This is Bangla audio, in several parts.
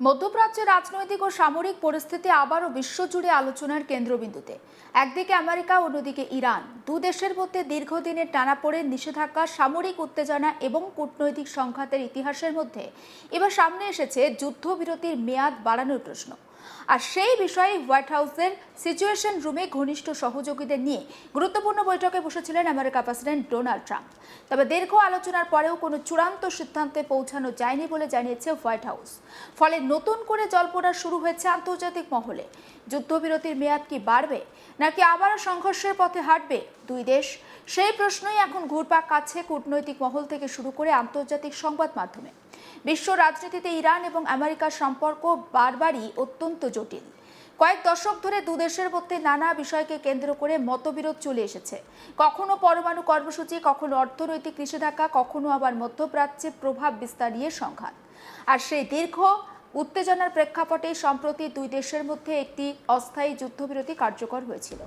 মধ্যপ্রাচ্যের রাজনৈতিক ও সামরিক পরিস্থিতি আবারও বিশ্বজুড়ে আলোচনার কেন্দ্রবিন্দুতে। একদিকে আমেরিকা, অন্যদিকে ইরান। দু দেশের মধ্যে দীর্ঘদিনের টানাপোড়েন, নিষেধাজ্ঞা, সামরিক উত্তেজনা এবং কূটনৈতিক সংঘাতের ইতিহাসের মধ্যে এবার সামনে এসেছে যুদ্ধবিরতির মেয়াদ বাড়ানোর প্রশ্ন। আর সেই বিষয়ে হোয়াইট হাউসের সিচুয়েশন রুমে ঘনিষ্ঠ সহযোগীদের নিয়ে গুরুত্বপূর্ণ বৈঠকে বসেছিলেন আমেরিকার প্রেসিডেন্ট ডোনাল্ড ট্রাম্প। তবে দীর্ঘ আলোচনার পরেও কোনো চূড়ান্ত সিদ্ধান্তে পৌঁছানো যায়নি বলে জানিয়েছে হোয়াইট হাউস। ফলে নতুন করে জল্পনা শুরু হয়েছে আন্তর্জাতিক মহলে। যুদ্ধবিরতির মেয়াদ কি বাড়বে, নাকি আবারও সংঘর্ষের পথে হাঁটবে দুই দেশ? সেই প্রশ্নই এখন ঘুরপাক খাচ্ছে কূটনৈতিক মহল থেকে শুরু করে আন্তর্জাতিক সংবাদ মাধ্যমে। বিশ্ব রাজনীতিতে ইরান এবং আমেরিকার সম্পর্ক বারবারই অত্যন্ত জটিল। কয়েক দশক ধরে দু দেশের মধ্যে নানা বিষয়কে কেন্দ্র করে মতবিরোধ চলে এসেছে। কখনো পরমাণু কর্মসূচি, কখনো অর্থনৈতিক নিষেধাজ্ঞা, কখনো আবার মধ্যপ্রাচ্যে প্রভাব বিস্তার নিয়ে সংঘাত। আর সেই দীর্ঘ উত্তেজনার প্রেক্ষাপটে সম্প্রতি দুই দেশের মধ্যে একটি অস্থায়ী যুদ্ধবিরতি কার্যকর হয়েছিল।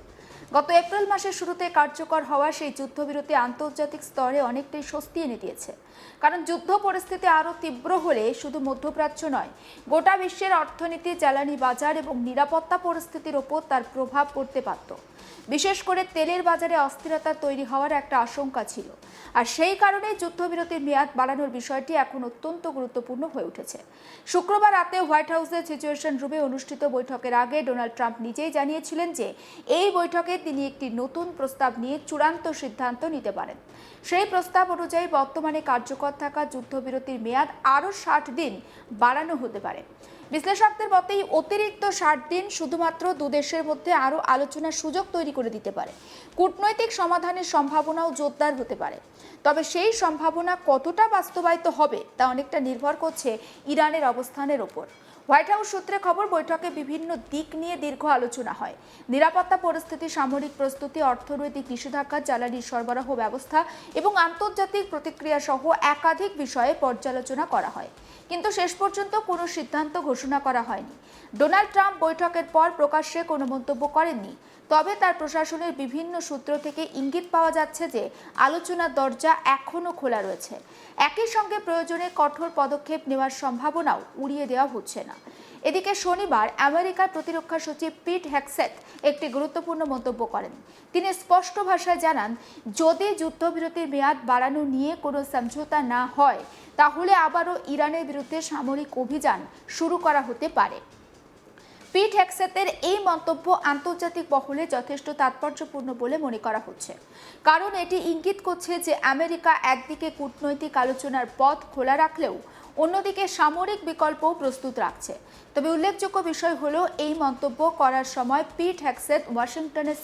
গত এপ্রিল মাসের শুরুতে কার্যকর হওয়া সেই যুদ্ধবিরতি আন্তর্জাতিক স্তরে অনেকটাই স্বস্তি এনে দিয়েছে। কারণ যুদ্ধ পরিস্থিতি আরও তীব্র হলে শুধু মধ্যপ্রাচ্য নয়, গোটা বিশ্বের অর্থনীতি, জ্বালানি বাজার এবং নিরাপত্তা পরিস্থিতির ওপর তার প্রভাব পড়তে পারত। বিশেষ করে তেলের বাজারে অস্থিরতা তৈরি হওয়ার একটা আশঙ্কা ছিল। আর সেই কারণে যুদ্ধবিরতির মেয়াদ বাড়ানোর বিষয়টি এখন অত্যন্ত গুরুত্বপূর্ণ হয়ে উঠেছে। শুক্রবার রাতে হোয়াইট হাউসের সিচুয়েশন রুমে অনুষ্ঠিত বৈঠকের আগে ডোনাল্ড ট্রাম্প নিজেই জানিয়েছিলেন যে এই বৈঠকে তিনি একটি নতুন প্রস্তাব নিয়ে চূড়ান্ত সিদ্ধান্ত নিতে পারেন। সেই প্রস্তাব অনুযায়ী বর্তমানে কার্যকর থাকা যুদ্ধবিরতির মেয়াদ আরও 60 দিন বাড়ানো হতে পারে। বিশ্লেষকদের মতেই অতিরিক্ত 60 দিন শুধুমাত্র দু দেশের মধ্যে আরও আলোচনার সুযোগ তৈরি করে দিতে পারে। কূটনৈতিক সমাধানের সম্ভাবনাও জোরদার হতে পারে। তবে সেই সম্ভাবনা কতটা বাস্তবায়িত হবে তা অনেকটা নির্ভর করছে ইরানের অবস্থানের ওপর। হোয়াইট হাউস সূত্রে খবর, বৈঠকে বিভিন্ন দিক নিয়ে দীর্ঘ আলোচনা হয়। নিরাপত্তা পরিস্থিতি, সামরিক প্রস্তুতি, অর্থনৈতিক নিষেধাজ্ঞা, জ্বালানি সরবরাহ ব্যবস্থা এবং আন্তর্জাতিক প্রতিক্রিয়া সহ একাধিক বিষয়ে পর্যালোচনা করা হয়। কিন্তু শেষ পর্যন্ত কোনো সিদ্ধান্ত ঘোষণা করা হয়নি। ডোনাল্ড ট্রাম্প বৈঠকের পর প্রকাশ্যে কোনো মন্তব্য করেননি। তবে তার প্রশাসনের বিভিন্ন সূত্র থেকে ইঙ্গিত পাওয়া যাচ্ছে যে আলোচনার দরজা এখনও খোলা রয়েছে। একই সঙ্গে প্রয়োজনে কঠোর পদক্ষেপ নেওয়ার সম্ভাবনাও উড়িয়ে দেওয়া হচ্ছে না। এদিকে শনিবার আমেরিকার প্রতিরক্ষা সচিব পিট হেগসেথ একটি গুরুত্বপূর্ণ মন্তব্য করেন। তিনি স্পষ্ট ভাষায় জানান, যদি যুদ্ধবিরতির মেয়াদ বাড়ানো নিয়ে কোনো সমঝোতা না হয়, তাহলে আবারও ইরানের বিরুদ্ধে সামরিক অভিযান শুরু করা হতে পারে। পিট হেগসেথের এই মন্তব্য আন্তর্জাতিক মহলে যথেষ্ট তাৎপর্যপূর্ণ বলে মনে করা হচ্ছে। কারণ এটি ইঙ্গিত করছে যে আমেরিকা একদিকে কূটনৈতিক আলোচনার পথ খোলা রাখলেও অন্যদিকে সামরিক বিকল্পও প্রস্তুত রাখছে। তবে উল্লেখযোগ্য বিষয় হলো, এই মন্তব্য করার সময় পিট হেগসেথ ওয়াশিংটনে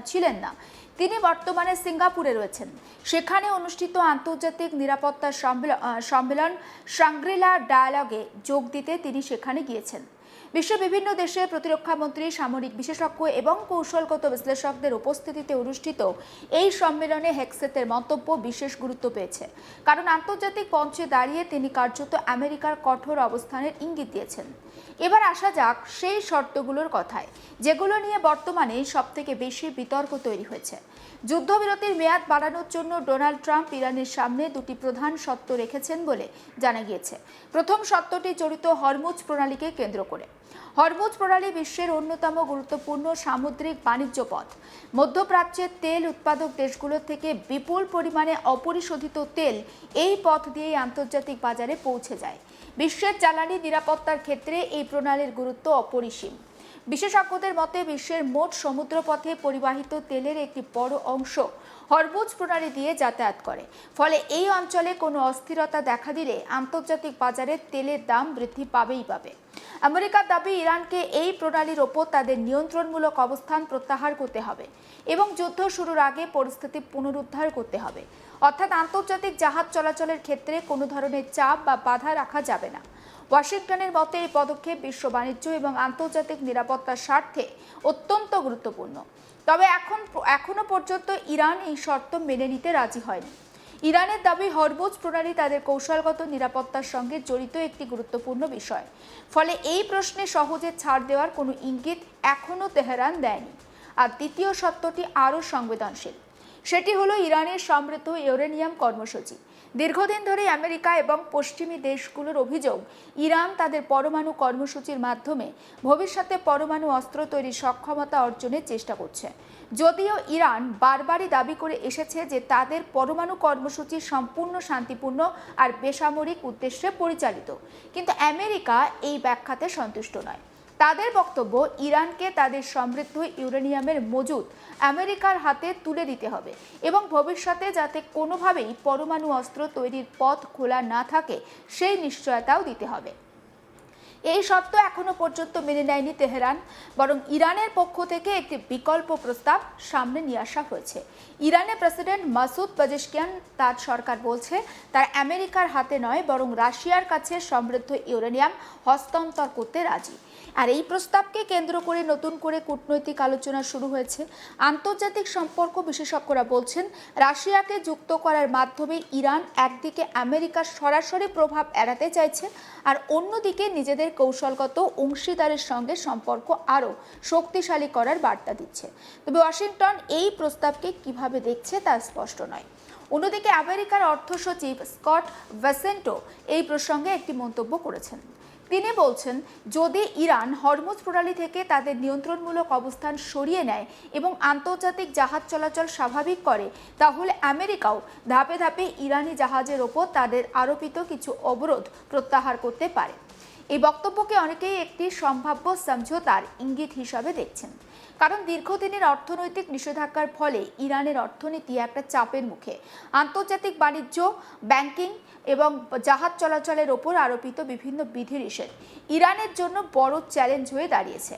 ছিলেন না। তিনি বর্তমানে সিঙ্গাপুরে রয়েছেন। সেখানে অনুষ্ঠিত আন্তর্জাতিক নিরাপত্তা সম্মেলন শাংগ্রি-লা ডায়ালগে যোগ দিতে তিনি সেখানে গিয়েছেন। বিশ্বের বিভিন্ন দেশে প্রতিরক্ষামন্ত্রী, সামরিক বিশেষজ্ঞ এবং কৌশলগত বিশ্লেষকদের উপস্থিতিতে অনুষ্ঠিত এই সম্মেলনে হেগসেথের মন্তব্য বিশেষ গুরুত্ব পেয়েছে। কারণ আন্তর্জাতিক মঞ্চে দাঁড়িয়ে তিনি কার্যত আমেরিকার কঠোর অবস্থানের ইঙ্গিত দিয়েছেন। এবার আসা যাক সেই শর্তগুলোর কথায়, যেগুলো নিয়ে বর্তমানে সবথেকে বেশি বিতর্ক তৈরি হয়েছে। যুদ্ধবিরতির মেয়াদ বাড়ানোর জন্য ডোনাল্ড ট্রাম্প ইরানের সামনে দুটি প্রধান শর্ত রেখেছেন বলে জানা গিয়েছে। প্রথম শর্তটি জড়িত হরমুজ প্রণালীকে কেন্দ্র করে। হরমুজ প্রণালী বিশ্বের অন্যতম গুরুত্বপূর্ণ সামুদ্রিক বাণিজ্য পথ। মধ্যপ্রাচ্যের তেল উৎপাদক দেশগুলোর থেকে বিপুল পরিমাণে অপরিশোধিত তেল এই পথ দিয়েই আন্তর্জাতিক বাজারে পৌঁছে যায়। বিশ্বের জ্বালানি নিরাপত্তার ক্ষেত্রে এই প্রণালীর গুরুত্ব অপরিসীম। বিশেষজ্ঞদের মতে বিশ্বের মোট সমুদ্রপথে পরিবাহিত তেলের একটি বড় অংশ হরমুজ প্রণালী দিয়ে যাতায়াত করে। ফলে এই অঞ্চলে কোনো অস্থিরতা দেখা দিলে আন্তর্জাতিক বাজারে তেলের দাম বৃদ্ধি পাবেই পাবে। আমেরিকার দাবি, ইরানকে এই প্রণালীর ওপর তাদের নিয়ন্ত্রণমূলক অবস্থান প্রত্যাহার করতে হবে এবং যুদ্ধ শুরুর আগে পরিস্থিতি পুনরুদ্ধার করতে হবে। অর্থাৎ আন্তর্জাতিক জাহাজ চলাচলের ক্ষেত্রে কোনো ধরনের চাপ বা বাধা রাখা যাবে না। ওয়াশিংটনের মতে এই পদক্ষেপ বিশ্ব বাণিজ্য এবং আন্তর্জাতিক নিরাপত্তার স্বার্থে অত্যন্ত গুরুত্বপূর্ণ। তবে এখনো পর্যন্ত ইরান এই শর্ত মেনে নিতে রাজি হয়নি। ইরানের দাবি, হরমুজ প্রণালী তাদের কৌশলগত নিরাপত্তার সঙ্গে জড়িত একটি গুরুত্বপূর্ণ বিষয়। ফলে এই প্রশ্নে সহজে ছাড় দেওয়ার কোনো ইঙ্গিত এখনও তেহরান দেয়নি। আর দ্বিতীয় শর্তটি আরও সংবেদনশীল। সেটি হলো ইরানের সমৃদ্ধ ইউরেনিয়াম কর্মসূচি। দীর্ঘদিন ধরে আমেরিকা এবং পশ্চিমী দেশগুলোর অভিযোগ, ইরান তাদের পরমাণু কর্মসূচির মাধ্যমে ভবিষ্যতে পরমাণু অস্ত্র তৈরির সক্ষমতা অর্জনের চেষ্টা করছে। যদিও ইরান বারবারই দাবি করে এসেছে যে তাদের পরমাণু কর্মসূচি সম্পূর্ণ শান্তিপূর্ণ আর বেসামরিক উদ্দেশ্যে পরিচালিত, কিন্তু আমেরিকা এই ব্যাখ্যাতে সন্তুষ্ট নয়। তাদের বক্তব্য, ইরানকে তাদের সমৃদ্ধ ইউরেনিয়ামের মজুদ আমেরিকার হাতে তুলে দিতে হবে এবং ভবিষ্যতে যাতে কোনোভাবেই পরমাণু অস্ত্র তৈরির পথ খোলা না থাকে সেই নিশ্চয়তাও দিতে হবে। এই শর্ত এখনো পর্যন্ত মেনে নেয়নি তেহরান, বরং ইরানের পক্ষ থেকে একটি বিকল্প প্রস্তাব সামনে নিয়ে আসা হয়েছে। ইরানের প্রেসিডেন্ট মাসুদ পেজেশকিয়ান তার সরকার বলছে তার আমেরিকার হাতে নয় বরং রাশিয়ার কাছে সমৃদ্ধ ইউরেনিয়াম হস্তান্তর করতে রাজি। আর এই প্রস্তাবকে কেন্দ্র করে নতুন করে কূটনৈতিক আলোচনা শুরু হয়েছে। আন্তর্জাতিক সম্পর্ক বিশেষজ্ঞরা বলছেন, রাশিয়াকে যুক্ত করার মাধ্যমে ইরান একদিকে আমেরিকার সরাসরি প্রভাব এড়াতে চাইছে, আর অন্যদিকে নিজেদের কৌশলগত অংশীদারের সঙ্গে সম্পর্ক আরও শক্তিশালী করার বার্তা দিচ্ছে। তবে ওয়াশিংটন এই প্রস্তাবকে কিভাবে দেখছে তা স্পষ্ট নয়। অন্যদিকে আমেরিকার অর্থ সচিব স্কট বেসেন্টো এই প্রসঙ্গে একটি মন্তব্য করেছেন। তিনি বলছেন, যদি ইরান হরমুজ প্রণালী থেকে তাদের নিয়ন্ত্রণমূলক অবস্থান সরিয়ে নেয় এবং আন্তর্জাতিক জাহাজ চলাচল স্বাভাবিক করে, তাহলে আমেরিকাও ধাপে ধাপে ইরানি জাহাজের ওপর তাদের আরোপিত কিছু অবরোধ প্রত্যাহার করতে পারে। এই বক্তব্যকে অনেকেই একটি সম্ভাব্য সমঝোতার ইঙ্গিত হিসাবে দেখছেন, কারণ দীর্ঘদিনের অর্থনৈতিক নিষেধাজ্ঞার ফলে ইরানের অর্থনীতি একটা চাপের মুখে। আন্তর্জাতিক বাণিজ্য, ব্যাংকিং এবং জাহাজ চলাচলের ওপর আরোপিত বিভিন্ন বিধিনিষেধ ইরানের জন্য বড় চ্যালেঞ্জ হয়ে দাঁড়িয়েছে।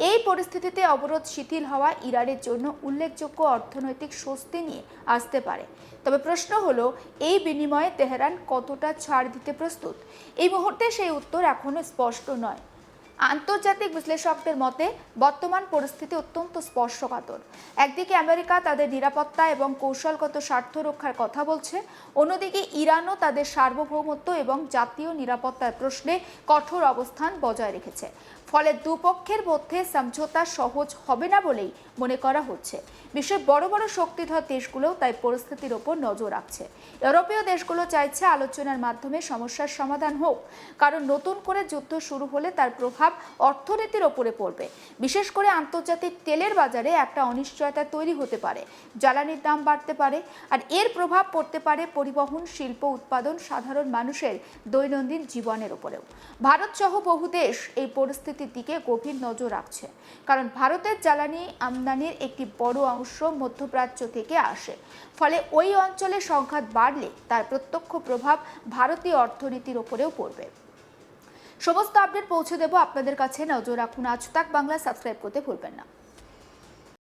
এই পরিস্থিতিতে অবরোধ শিথিল হওয়া ইরানের জন্য উল্লেখযোগ্য অর্থনৈতিক স্বস্তি নিয়ে আসতে পারে। তবে প্রশ্ন হলো, এই বিনিময়ে তেহরান কতটা ছাড় দিতে প্রস্তুত? এই মুহূর্তে সেই উত্তর এখনো স্পষ্ট নয়। আন্তর্জাতিক বিশ্লেষকদের মতে বর্তমান পরিস্থিতি অত্যন্ত স্পর্শকাতর। একদিকে আমেরিকা তাদের নিরাপত্তা এবং কৌশলগত স্বার্থ রক্ষার কথা বলছে, অন্যদিকে ইরানও তাদের সার্বভৌমত্ব এবং জাতীয় নিরাপত্তার প্রশ্নে কঠোর অবস্থান বজায় রেখেছে। ফলে দুপক্ষের মধ্যে সমঝোতা সহজ হবে না বলেই মনে করা হচ্ছে। বিশ্বের বড় বড় শক্তিধর দেশগুলোও তাই পরিস্থিতির ওপর নজর রাখছে। ইউরোপীয় দেশগুলো চাইছে আলোচনার মাধ্যমে সমস্যার সমাধান হোক, কারণ নতুন করে যুদ্ধ শুরু হলে তার প্রভাব অর্থনীতির ওপরে পড়বে। বিশেষ করে আন্তর্জাতিক তেলের বাজারে একটা অনিশ্চয়তা তৈরি হতে পারে, জ্বালানির দাম বাড়তে পারে, আর এর প্রভাব পড়তে পারে পরিবহন, শিল্প, উৎপাদন, সাধারণ মানুষের দৈনন্দিন জীবনের উপরেও। ভারত সহ বহু দেশ এই পরিস্থিতির দিকে গভীর নজর রাখছে, কারণ ভারতের জ্বালানি আমদানির একটি বড় অংশ মধ্যপ্রাচ্য থেকে আসে। ফলে ওই অঞ্চলে সংঘাত বাড়লে তার প্রত্যক্ষ প্রভাব ভারতীয় অর্থনীতির ওপরেও পড়বে। সমস্ত আপডেট পৌঁছে দেব আপনাদের কাছে। নজর রাখুন আজ তাক বাংলা, সাবস্ক্রাইব করতে ভুলবেন না।